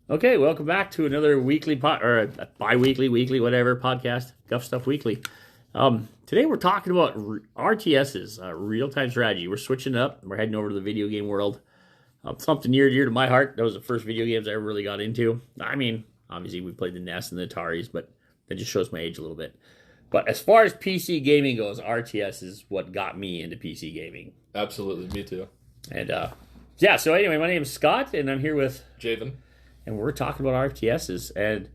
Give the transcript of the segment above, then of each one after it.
Okay, welcome back to another weekly or a bi-weekly, weekly, whatever podcast, Guff Stuff Weekly. Today we're talking about RTSs, real-time strategy. We're switching up. We're heading over to the video game world. Something near and dear to my heart. That was the first video games I ever really got into. I mean, obviously we played the NES and the Ataris, but that just shows my age a little bit. But as far as PC gaming goes, RTS is what got me into PC gaming. Absolutely, me too. And yeah, so anyway, my name is Scott, and I'm here with Javen. And we're talking about RTSs. And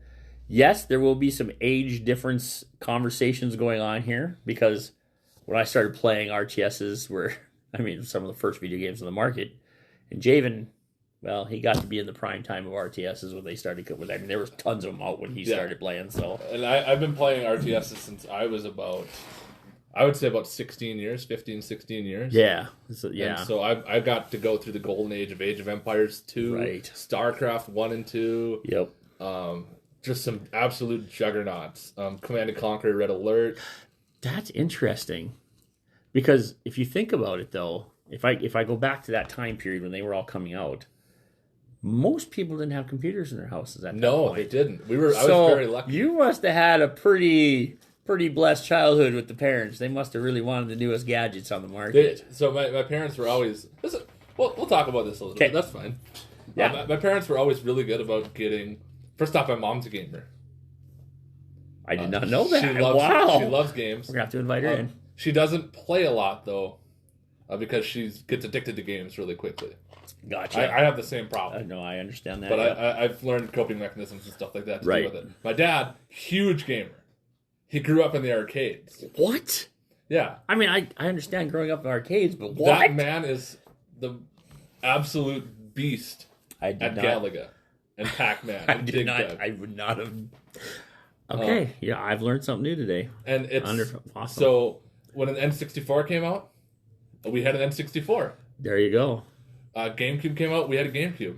yes, there will be some age difference conversations going on here because when I started playing RTSs were, some of the first video games on the market. And Javen, well, he got to be in the prime time of RTSs when they started. There was tons of them out when he started playing. So, and I've been playing RTSs since I was I would say about 16 years, 15, 16 years. Yeah. And so I got to go through the golden age of Empires 2, right. StarCraft 1 and 2. Yep. Just some absolute juggernauts. Command & Conquer, Red Alert. That's interesting. Because if you think about it, though, if I go back to that time period when they were all coming out, most people didn't have computers in their houses at that point. No, they didn't. I was very lucky. You must have had a pretty blessed childhood with the parents. They must have really wanted the newest gadgets on the market. So my parents were always... We'll talk about this a little bit. That's fine. Yeah. My parents were always really good about getting... First off, my mom's a gamer. I did not know that. She loves games. We're going to have to invite her in. She doesn't play a lot, though, because she gets addicted to games really quickly. Gotcha. I have the same problem. No, I understand that. But I've learned coping mechanisms and stuff like that to deal with it. My dad, huge gamer. He grew up in the arcades. What? Yeah. I understand growing up in arcades, but what? That man is the absolute beast at Galaga and Pac-Man. I would not have... Okay, yeah, I've learned something new today. And it's... Awesome. So, when an N64 came out, we had an N64. There you go. GameCube came out, we had a GameCube.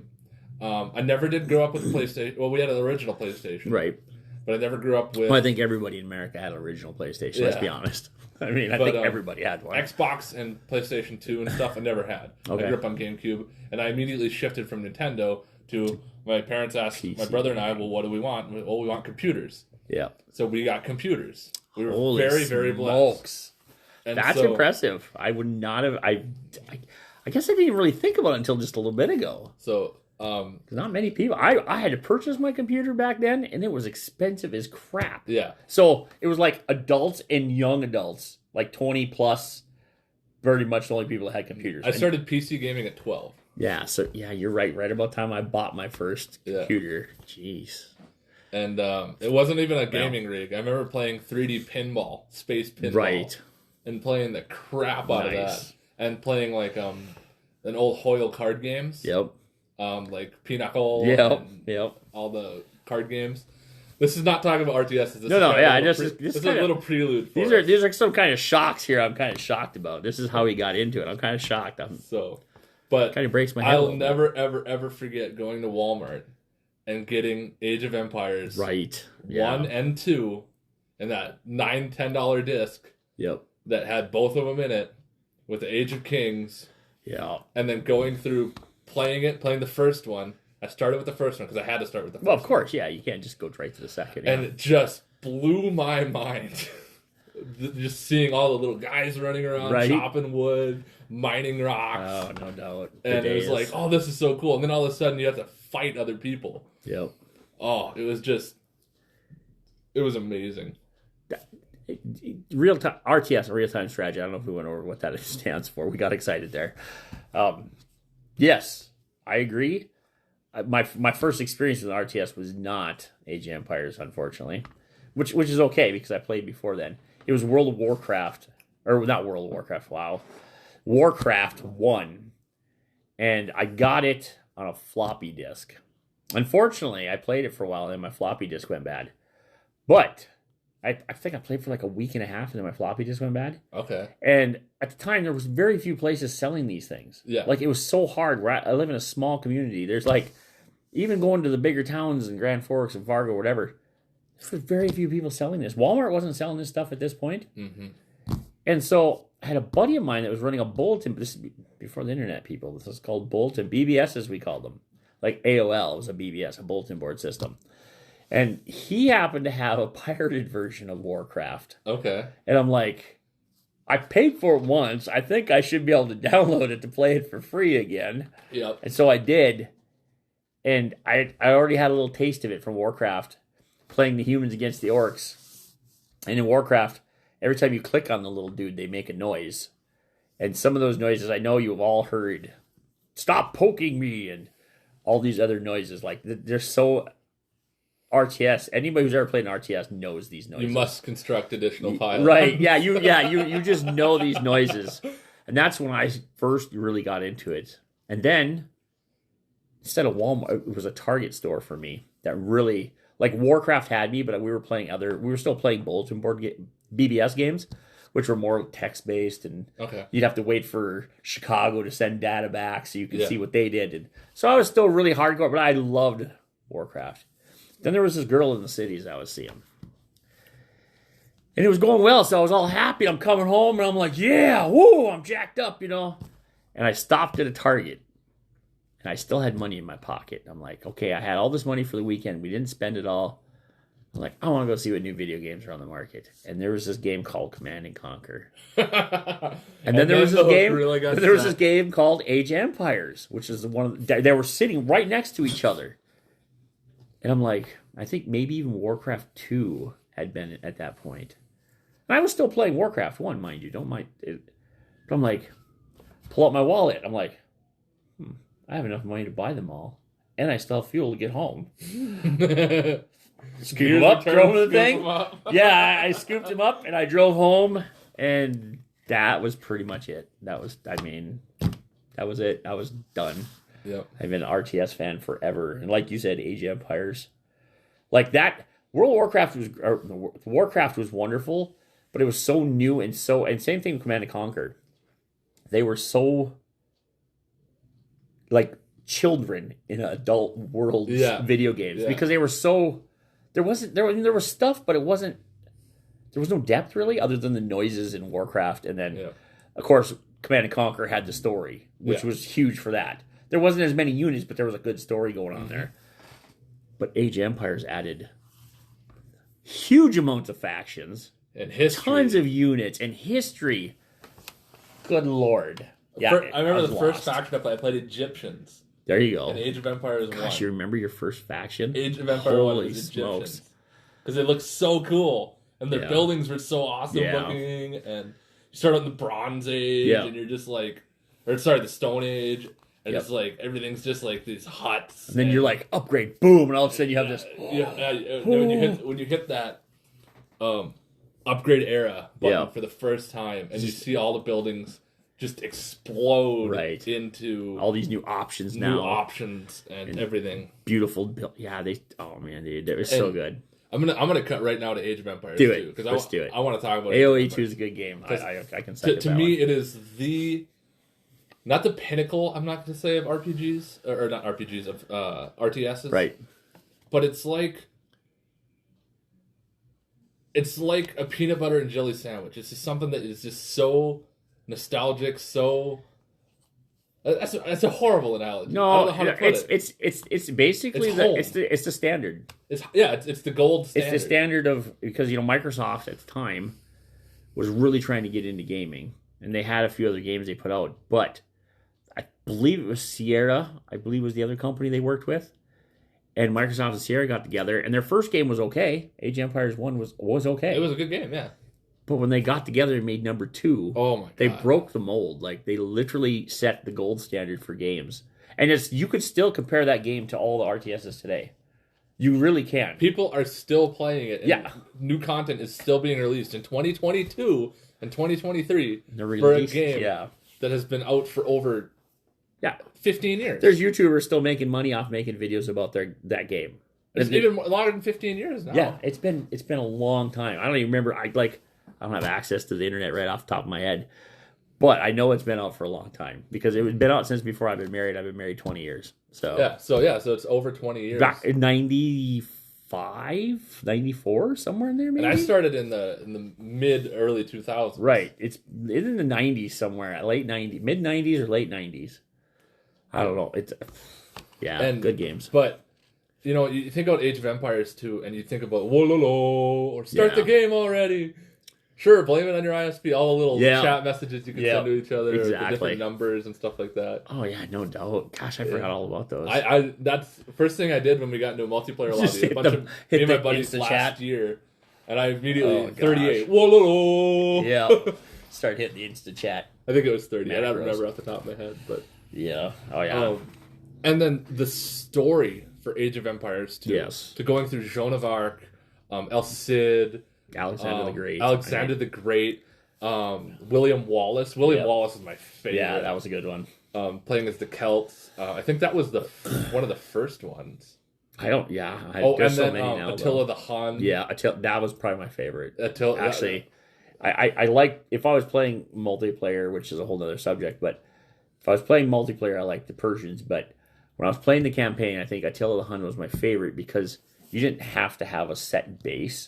I never did grow up with a PlayStation. Well, we had an original PlayStation. Right. But I never grew up with... Well, I think everybody in America had an original PlayStation, let's be honest. I think everybody had one. Xbox and PlayStation 2 and stuff I never had. Okay. I grew up on GameCube, and I immediately shifted from Nintendo to... My parents asked PC. My brother and I, well, what do we want? Well, we want computers. Yeah. So we got computers. We were Holy very, very blessed. And that's impressive. I would not have... I guess I didn't even really think about it until just a little bit ago. So... not many people. I had to purchase my computer back then, and it was expensive as crap. Yeah. So it was like adults and young adults, like 20 plus, very much the only people that had computers. I started PC gaming at 12. Yeah. So yeah, you're right. Right about the time I bought my first computer. Jeez. And it wasn't even a gaming rig. I remember playing 3D pinball, space pinball, right, and playing the crap out of that, and playing like an old Hoyle card games. Yep. Like Pinochle, yep, all the card games. This is not talking about RTS. This is a little prelude. These are some kind of shocks here. I'm kind of shocked about. This is how he got into it. I'm kind of shocked. But kind of breaks my head. I'll never ever forget going to Walmart and getting Age of Empires, right, 1 and 2, and that $9-10 disc. Yep. That had both of them in it with the Age of Kings. Yeah. And then going through. Playing the first one. I started with the first one because I had to start with the first one. Well, of course, yeah. You can't just go right to the second. And it just blew my mind. Just seeing all the little guys running around, chopping wood, mining rocks. Oh, no doubt. And it was like, oh, this is so cool. And then all of a sudden you have to fight other people. Yep. Oh, it was amazing. Real-time RTS, real-time strategy. I don't know if we went over what that stands for. We got excited there. Yes, I agree. My first experience with RTS was not Age of Empires, unfortunately, which is okay because I played before then. It was World of Warcraft, or not World of Warcraft. Wow, Warcraft 1, and I got it on a floppy disk. Unfortunately, I played it for a while, and then my floppy disk went bad. But I think I played for like a week and a half, and then my floppy disk went bad. Okay. And at the time, there was very few places selling these things. Yeah. Like, it was so hard. I live in a small community. There's like, even going to the bigger towns in Grand Forks and Fargo or whatever, there's very few people selling this. Walmart wasn't selling this stuff at this point. Mm-hmm. And so I had a buddy of mine that was running a bulletin. This is before the internet, people. This is called bulletin. BBS, as we called them. like AOL was a BBS, a bulletin board system. And he happened to have a pirated version of Warcraft. Okay. And I'm like, I paid for it once. I think I should be able to download it to play it for free again. Yep. And so I did. And I already had a little taste of it from Warcraft, playing the humans against the orcs. And in Warcraft, every time you click on the little dude, they make a noise. And some of those noises I know you've all heard. Stop poking me! And all these other noises. Like, they're so... RTS. Anybody who's ever played an RTS knows these noises. You must construct additional piles. Right. Yeah, you just know these noises. And that's when I first really got into it. And then, instead of Walmart, it was a Target store for me that really... Like, Warcraft had me, but we were still playing bulletin board BBS games, which were more text-based, and you'd have to wait for Chicago to send data back so you could see what they did. And so I was still really hardcore, but I loved Warcraft. Then there was this girl in the cities I was seeing. And it was going well, so I was all happy. I'm coming home, and I'm like, yeah, woo, I'm jacked up, And I stopped at a Target. And I still had money in my pocket. I'm like, okay, I had all this money for the weekend. We didn't spend it all. I'm like, I want to go see what new video games are on the market. And there was this game called Command and Conquer. and then there was this game called Age of Empires, which is they were sitting right next to each other. And I'm like, I think maybe even Warcraft 2 had been at that point. And I was still playing Warcraft 1, mind you. Don't mind it. But I'm like, pull out my wallet. I'm like, I have enough money to buy them all. And I still have fuel to get home. Scoop him up, throw him in the thing. Yeah, I scooped him up and I drove home. And that was pretty much it. That was it. I was done. Yep. I've been an RTS fan forever. And like you said, Age of Empires. Like that, Warcraft was wonderful, but it was so new and same thing with Command & Conquer. They were so like children in an adult world video games because they were so there was stuff, but there was no depth really other than the noises in Warcraft, and then of course Command & Conquer had the story, which was huge for that. There wasn't as many units, but there was a good story going on there. But Age of Empires added huge amounts of factions and history, tons of units and history. Good Lord. Yeah, I remember the first faction I played Egyptians. There you go. And Age of Empires 1. Gosh, you remember your first faction? Age of Empires 1 was Egyptians. Because it looked so cool. And their buildings were so awesome looking. And you start on the Bronze Age, and you're just like... the Stone Age. And it's like, everything's just like these huts. And then you're like, upgrade, boom, and all of a sudden you have this... When you hit that upgrade era button for the first time, and you see all the buildings just explode into... all these new options now. New options and everything. Beautiful build. Yeah, it was so good. I'm gonna cut right now to Age of Empires. Do it. Let's do it. I want to talk about AoE 2 is a good game. I can say to me, it is not the pinnacle, I'm not going to say, of RPGs, or not RPGs, of RTSs. Right. But it's like a peanut butter and jelly sandwich. It's just something that is just so nostalgic, so... That's a horrible analogy. No, I don't know how to put it. It's basically it's the standard. It's the gold standard. It's the standard of, because Microsoft at the time was really trying to get into gaming, and they had a few other games they put out, but I believe it was Sierra. I believe was the other company they worked with, and Microsoft and Sierra got together, and their first game was okay. Age of Empires 1 was okay. It was a good game, yeah. But when they got together and made number 2, oh my God, they broke the mold. Like, they literally set the gold standard for games. And you could still compare that game to all the RTSs today. You really can. People are still playing it. And new content is still being released in 2022 and 2023 for a game that has been out for over 15 years. There's YouTubers still making money off making videos about that game. It's even longer than 15 years now. Yeah, it's been a long time. I don't even remember. I don't have access to the internet right off the top of my head. But I know it's been out for a long time because it was been out since before I've been married. I've been married 20 years. So so it's over 20 years. Back in 95, 94, somewhere in there maybe. And I started in the early 2000s. Right. It's in the 90s somewhere, late 90s, mid 90s or late 90s. I don't know. Yeah, and, good games. But, you know, you think about Age of Empires 2, and you think about Wololo, or start the game already. Sure, blame it on your ISP. All the little chat messages you can send to each other, the different numbers and stuff like that. Oh yeah, no doubt. Gosh, I forgot all about those. That's the first thing I did when we got into a multiplayer lobby. A bunch of me and my buddies last year, and I immediately 38. Whoa, yeah, start hitting the Insta chat. I think it was 30. I don't remember off the top of my head, but yeah, oh yeah. And then the story for Age of Empires 2. Yes, to going through Joan of Arc, El-Cid. Alexander the Great. Alexander the Great. William Wallace. William Wallace is my favorite. Yeah, that was a good one. Playing as the Celts. I think that was one of the first ones. And then so many now, Attila the Hun. Yeah, that was probably my favorite. Actually, I like, if I was playing multiplayer, which is a whole other subject, but if I was playing multiplayer, I like the Persians. But when I was playing the campaign, I think Attila the Hun was my favorite because you didn't have to have a set base.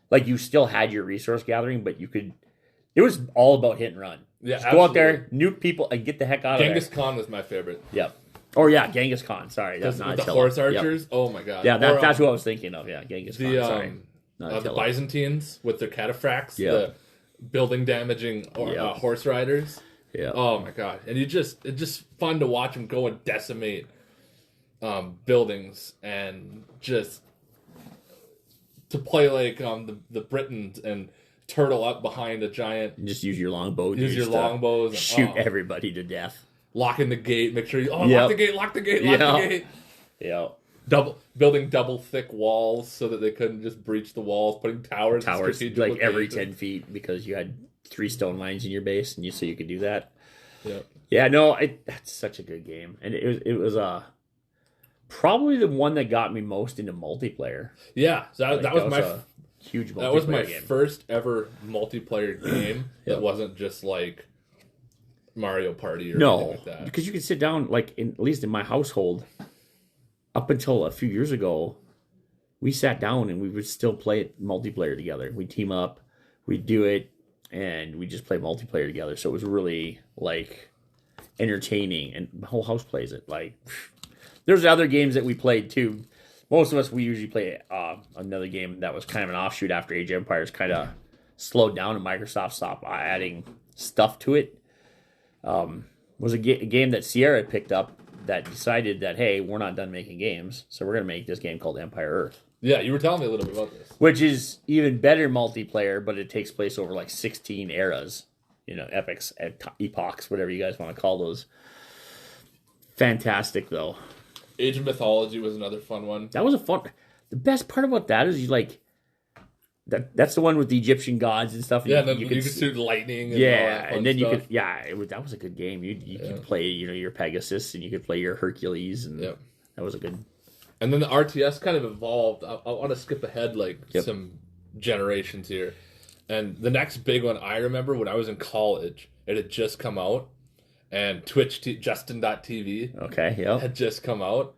Like, you still had your resource gathering, but it was all about hit and run. Yeah, just go out there, nuke people, and get the heck out of there. Genghis Khan was my favorite. Yep. Or, Genghis Khan. Sorry, that's not the horse archers. Yep. Oh, my God. Yeah, that's who I was thinking of. Yeah, Genghis Khan. Sorry. The Byzantines with their cataphracts, the building damaging horse riders. Yeah. Oh, my God. And it's just fun to watch them go and decimate buildings and just... to play like the Britons and turtle up behind a giant. And just use your longbow. Use your longbows. Shoot everybody to death. Locking the gate. Make sure you lock the gate. Lock the gate. Yeah. Building double thick walls so that they couldn't just breach the walls. Putting towers like every 10 feet because you had 3 stone lines in your base and so you could do that. Yeah. Yeah. No, that's such a good game, and it was probably the one that got me most into multiplayer. Yeah, that was my huge multiplayer That was my game. first ever multiplayer game that wasn't just like Mario Party or anything like that. Because you could sit down, like, at least in my household, up until a few years ago, we sat down and we would still play it multiplayer together. We'd team up, we'd do it, and we just play multiplayer together. So it was really, like, entertaining, and the whole house plays it. Like... There's other games that we played too. Most of us, we usually play another game that was kind of an offshoot after Age of Empires kind of slowed down and Microsoft stopped adding stuff to it. Was a game that Sierra had picked up that decided that, hey, we're not done making games, so we're going to make this game called Empire Earth. Yeah, you were telling me a little bit about this. Which is even better multiplayer, but it takes place over like 16 eras. Epics, epochs, whatever you guys want to call those. Fantastic, though. Age of Mythology was another fun one. That was a fun... The best part about that is that's the one with the Egyptian gods and stuff. Yeah, you could shoot lightning and all that fun and then stuff. That was a good game. You could play, your Pegasus, and you could play your Hercules, and that was a good... And then the RTS kind of evolved. I want to skip ahead some generations here. And the next big one I remember when I was in college, it had just come out. And Twitch, Justin.tv had just come out.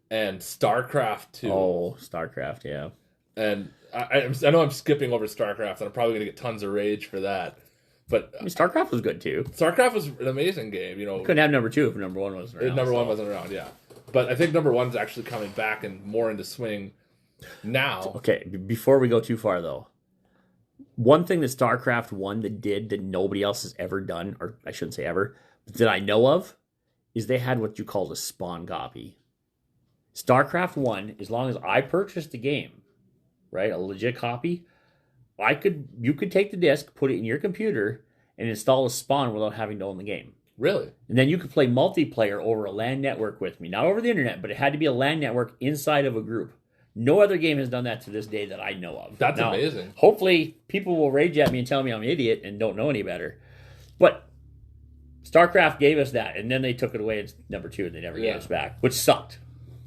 And StarCraft 2. Oh, StarCraft, yeah. And I know I'm skipping over StarCraft, and I'm probably going to get tons of rage for that. But StarCraft was good, too. StarCraft was an amazing game. Couldn't have number 2 if number 1 wasn't around. Number 1 wasn't around, yeah. But I think number 1's actually coming back and more into swing now. Okay, before we go too far, though. One thing that StarCraft 1 did that nobody else has ever done, or I shouldn't say ever... that I know of, is they had what you call a spawn copy. StarCraft 1, as long as I purchased the game, right, a legit copy, you could take the disc, put it in your computer, and install a spawn without having to own the game. Really? And then you could play multiplayer over a LAN network with me. Not over the internet, but it had to be a LAN network inside of a group. No other game has done that to this day that I know of. That's amazing. Hopefully, people will rage at me and tell me I'm an idiot and don't know any better. But... StarCraft gave us that, and then they took it away as number 2, and they never gave us back, which sucked.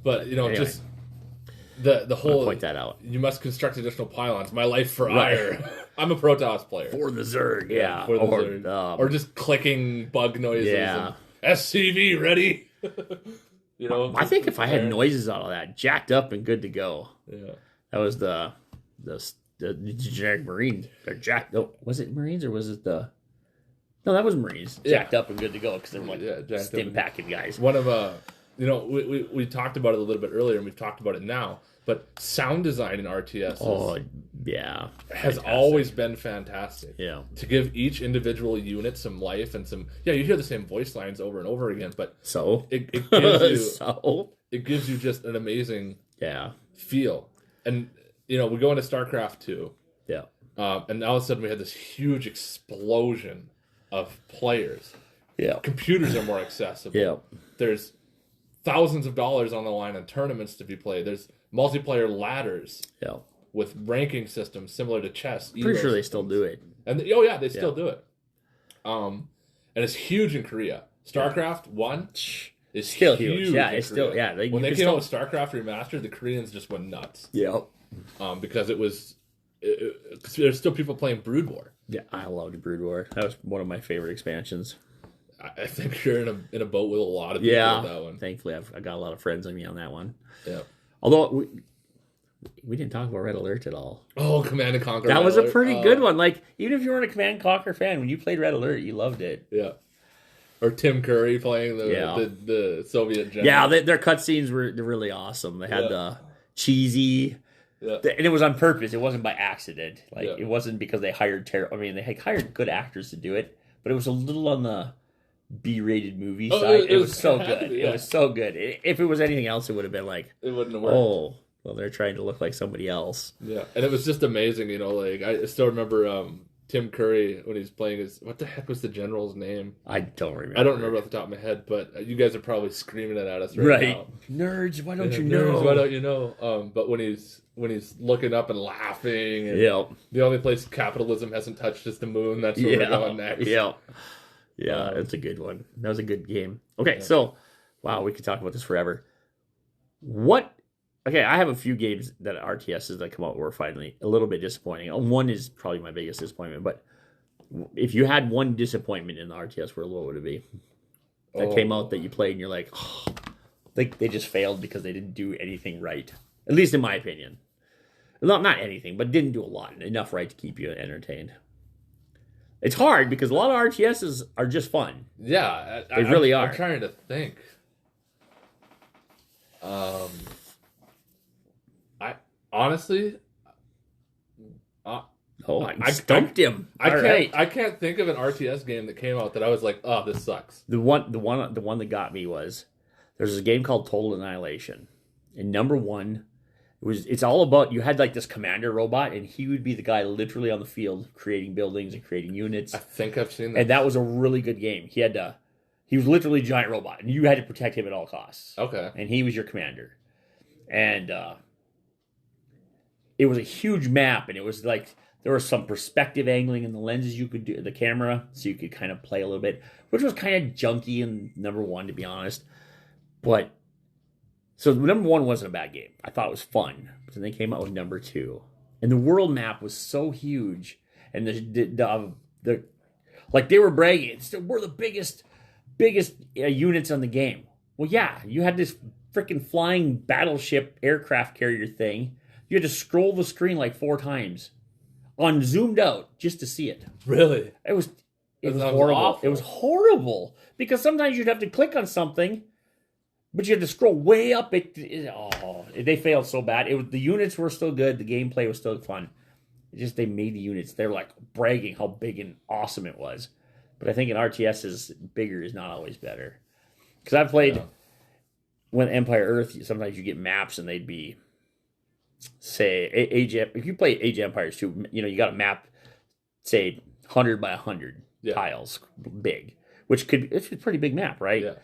But anyway, just the whole point that out. You must construct additional pylons. My life for ire. I'm a Protoss player for the Zerg, for the Zerg. Or just clicking bug noises. Yeah, SCV ready. I think if I had noises out of that, jacked up and good to go. Yeah, that was the generic Marine. Or jacked. Oh, was it Marines or was it the? No, that was Marines. Jacked up and good to go because they were like stim packing guys. One of we talked about it a little bit earlier, and we've talked about it now. But sound design in RTS has always been fantastic. Yeah. To give each individual unit some life and some... Yeah, you hear the same voice lines over and over again, but... It gives you... It gives you just an amazing feel. And, we go into StarCraft 2. Yeah. And all of a sudden we had this huge explosion of players. Yeah. Computers are more accessible. Yeah. There's thousands of dollars on the line on tournaments to be played. There's multiplayer ladders with ranking systems similar to chess. Pretty sure they still do it. And they still do it. And it's huge in Korea. StarCraft 1 is still huge. Yeah, it's still when they came out with StarCraft Remastered, the Koreans just went nuts. Yeah. Because it was there's still people playing Brood War. Yeah, I loved Brood War. That was one of my favorite expansions. I think you're in a boat with a lot of people with that one. Thankfully, I got a lot of friends on me on that one. Yeah. Although we didn't talk about Red Alert at all. Oh, Command and Conquer. That was a pretty good one. Like, even if you weren't a Command and Conquer fan, when you played Red Alert, you loved it. Yeah. Or Tim Curry playing the Soviet general. Yeah, their cutscenes were really awesome. They had the cheesy... Yeah. And it was on purpose. It wasn't by accident. It wasn't because they hired they had hired good actors to do it, but it was a little on the B-rated movie side. It was so good. It was so good. If it was anything else, it would have been like... It wouldn't have worked. Oh, well, they're trying to look like somebody else. Yeah, and it was just amazing, I still remember Tim Curry when he was playing his... What the heck was the general's name? I don't remember. I don't remember off the top of my head, but you guys are probably screaming it at us right now. Nerds, why don't you know? Nerds, why don't you know? But when he's looking up and laughing, and the only place capitalism hasn't touched is the moon. That's where we're going next. Yeah, that's a good one. That was a good game. Okay, so, wow, we could talk about this forever. Okay, I have a few games that RTSs that come out were finally a little bit disappointing. One is probably my biggest disappointment, but if you had one disappointment in the RTS world, what would it be? That came out that you played and you're like, they just failed because they didn't do anything right. At least in my opinion. Not anything, but didn't do a lot. Enough right to keep you entertained. It's hard because a lot of RTSs are just fun. Yeah. They really are. I'm trying to think. I honestly... I stumped him. I can't think of an RTS game that came out that I was like, oh, this sucks. The one that got me was there's a game called Total Annihilation. And number one, it's all about, you had like this commander robot, and he would be the guy literally on the field creating buildings and creating units. I think I've seen that. And that was a really good game. He was literally a giant robot, and you had to protect him at all costs. Okay. And he was your commander. And it was a huge map, and it was like there was some perspective angling in the lenses you could do, the camera, so you could kind of play a little bit, which was kind of junky in number one, to be honest. But so number one wasn't a bad game. I thought it was fun. But then they came out with number two, and the world map was so huge, and the like they were bragging, we're the biggest units on the game. Well, yeah, you had this freaking flying battleship aircraft carrier thing. You had to scroll the screen like 4 times on zoomed out just to see it. Really? It was horrible. Awful. It was horrible because sometimes you'd have to click on something, but you had to scroll way up. They failed so bad. The units were still good. The gameplay was still fun. It's just they made the units. They're like bragging how big and awesome it was. But I think in RTSs, bigger is not always better. Because I've played when Empire Earth, sometimes you get maps and they'd be, say, if you play Age of Empires 2, you got a map, say, 100 by 100 tiles, big, it's a pretty big map, right? Yeah.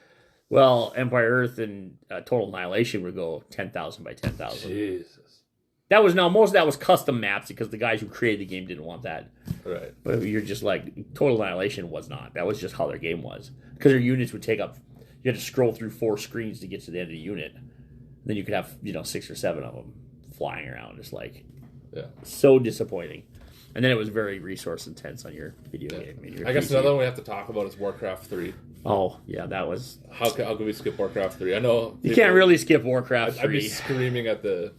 Well, Empire Earth and Total Annihilation would go 10,000 by 10,000. Jesus. Most of that was custom maps because the guys who created the game didn't want that. Right. But you're just like, Total Annihilation was not. That was just how their game was. Because their units would take up, you had to scroll through 4 screens to get to the end of the unit. Then you could have, 6 or 7 of them flying around. Just like, so disappointing. And then it was very resource intense on your video game. I guess another one we have to talk about is Warcraft 3. Oh, yeah, that was... How can we skip Warcraft 3? I know... You can't really skip Warcraft 3. I'd be screaming at the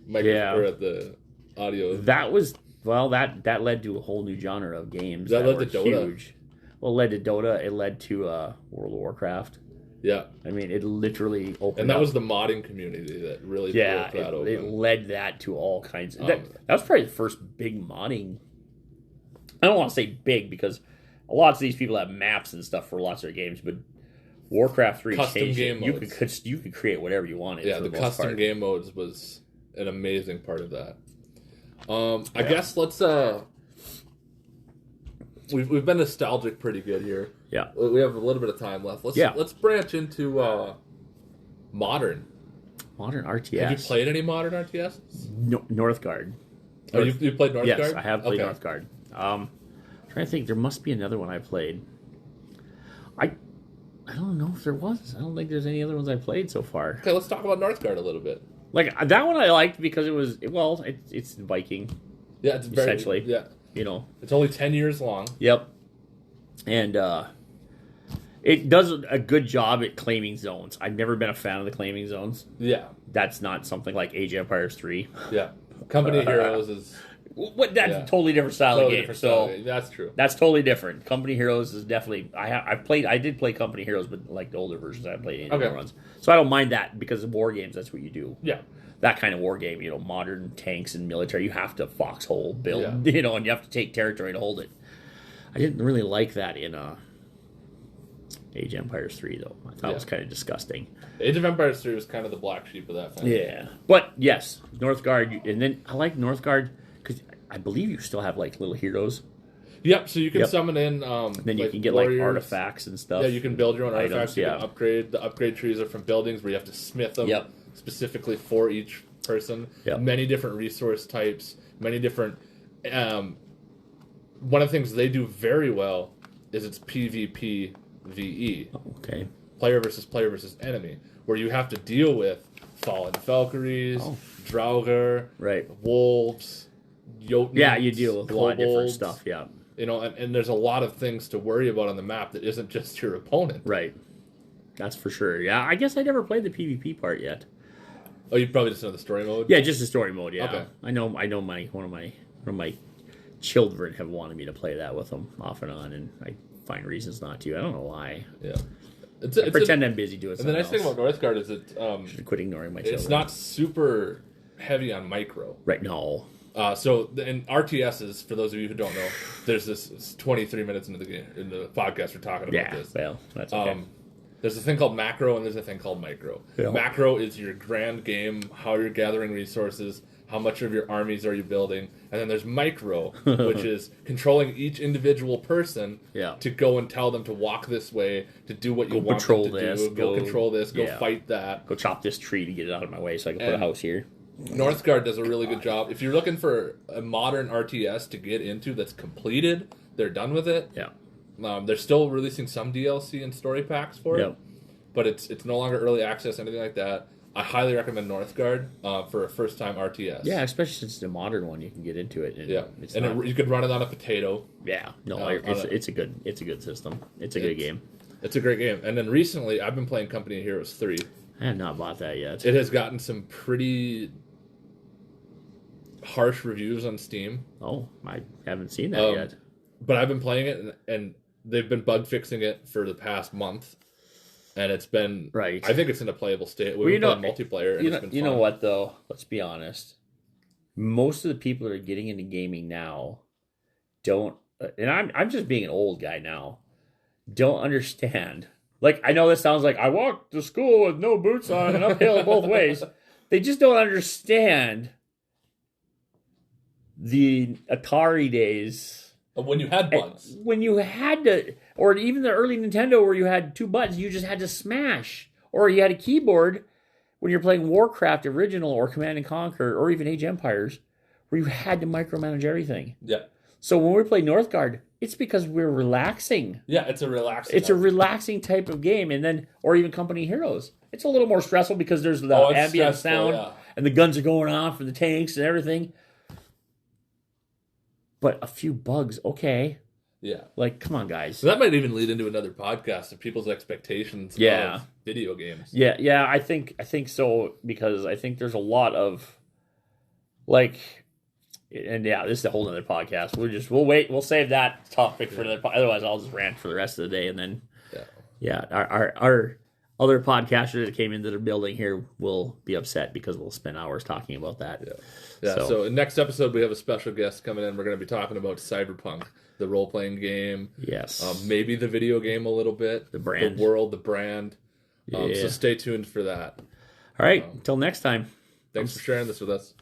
microphone or at the audio. That was... Well, that led to a whole new genre of games. That led to Dota. Huge. Well, it led to Dota. It led to World of Warcraft. Yeah. I mean, it literally opened And that up. was the modding community that really broke that open. It led that to all kinds of... that was probably the first big modding... I don't want to say big, because lots of these people have maps and stuff for lots of their games, but Warcraft 3 custom changed game it. modes. You could create whatever you wanted. Yeah, for the most custom part. game modes was an amazing part of that. I guess let's... We've been nostalgic pretty good here. Yeah. We have a little bit of time left. Let's branch into modern. Modern RTS. Have you played any modern RTS? No, Northgard. Oh, you played Northgard? Yes, I have played Northgard. I'm trying to think. There must be another one I played. I don't know if there was. I don't think there's any other ones I played so far. Okay, let's talk about Northgard a little bit. Like, that one I liked because it's Viking. Yeah, it's very... Essentially. Yeah. You know. It's only 10 years long. Yep. And it does a good job at claiming zones. I've never been a fan of the claiming zones. Yeah. That's not something like Age of Empires 3. Yeah. Company of Heroes is... That's a totally different style of game. That's true. That's totally different. Company Heroes is definitely... I did play Company Heroes, but like the older versions, I haven't played any of the ones. So I don't mind that, because of war games, that's what you do. Yeah. That kind of war game, modern tanks and military, you have to foxhole build, and you have to take territory to hold it. I didn't really like that in Age of Empires 3, though. I thought it was kind of disgusting. Age of Empires 3 was kind of the black sheep of that family. Yeah. But, yes, Northgard, and then I like Northgard, because I believe you still have, like, little heroes. Yep, so you can summon in... then you can get, warriors. like, artifacts and stuff. Yeah, you can build your own artifacts. You can upgrade. The upgrade trees are from buildings where you have to smith them specifically for each person. Yep. Many different resource types, many different... one of the things they do very well is it's PvP VE. Okay. Player versus enemy, where you have to deal with fallen Valkyries, Draugr, wolves, Jotuns. Yeah, you deal with a lot of different stuff, and there's a lot of things to worry about on the map that isn't just your opponent. Right. That's for sure. Yeah, I guess I never played the PvP part yet. Oh, you probably just know the story mode? Yeah, just the story mode, yeah. Okay. I know one of my children have wanted me to play that with them off and on, and I find reasons not to. I don't know why. Yeah. I pretend I'm busy doing something else. And the nice thing about Northgard is that... should quit ignoring my children. It's not super heavy on micro. Right, no. So in RTSs, for those of you who don't know, there's this 23 minutes into the game, in the podcast we're talking about this. Yeah, well, that's okay. There's a thing called macro and there's a thing called micro. Yeah. Macro is your grand game, how you're gathering resources, how much of your armies are you building, and then there's micro, which is controlling each individual person to go and tell them to walk this way, to do what you want them to do, go control this, go fight that. Go chop this tree to get it out of my way so I can put a house here. Northgard does a really good job. If you're looking for a modern RTS to get into that's completed, they're done with it. Yeah. They're still releasing some DLC and story packs for it, but it's no longer early access, anything like that. I highly recommend Northgard for a first-time RTS. Yeah, especially since it's a modern one, you can get into it. And you could run it on a potato. Yeah, no, it's a good system. It's a good game. It's a great game. And then recently, I've been playing Company of Heroes 3. I have not bought that yet. It has gotten some pretty harsh reviews on Steam. Oh, I haven't seen that yet. But I've been playing it, and they've been bug fixing it for the past month. And it's been... Right. I think it's in a playable state. We've been playing multiplayer, and it's been fun. You know what, though? Let's be honest. Most of the people that are getting into gaming now don't... And I'm just being an old guy now. Don't understand. Like, I know this sounds like I walked to school with no boots on and uphill both ways. They just don't understand the Atari days... When you had buttons. When you had to, or even the early Nintendo where you had two buttons, you just had to smash. Or you had a keyboard when you're playing Warcraft original or Command and Conquer or even Age of Empires where you had to micromanage everything. Yeah. So when we play Northgard, it's because we're relaxing. Yeah, it's a relaxing. It's a relaxing type of game. And then, or even Company Heroes. It's a little more stressful because there's the ambient sound and the guns are going off and the tanks and everything. But a few bugs, okay. Yeah. Like, come on, guys. So that might even lead into another podcast of people's expectations of video games. Yeah, I think so, because I think there's a lot of, like, and this is a whole other podcast. We'll save that topic for another. Otherwise, I'll just rant for the rest of the day, and then, our other podcasters that came into the building here will be upset because we'll spend hours talking about that. Yeah. So in next episode, we have a special guest coming in. We're going to be talking about Cyberpunk, the role-playing game. Yes. Maybe the video game a little bit. The brand. The world, the brand. So stay tuned for that. All right. Until next time. Thanks for sharing this with us.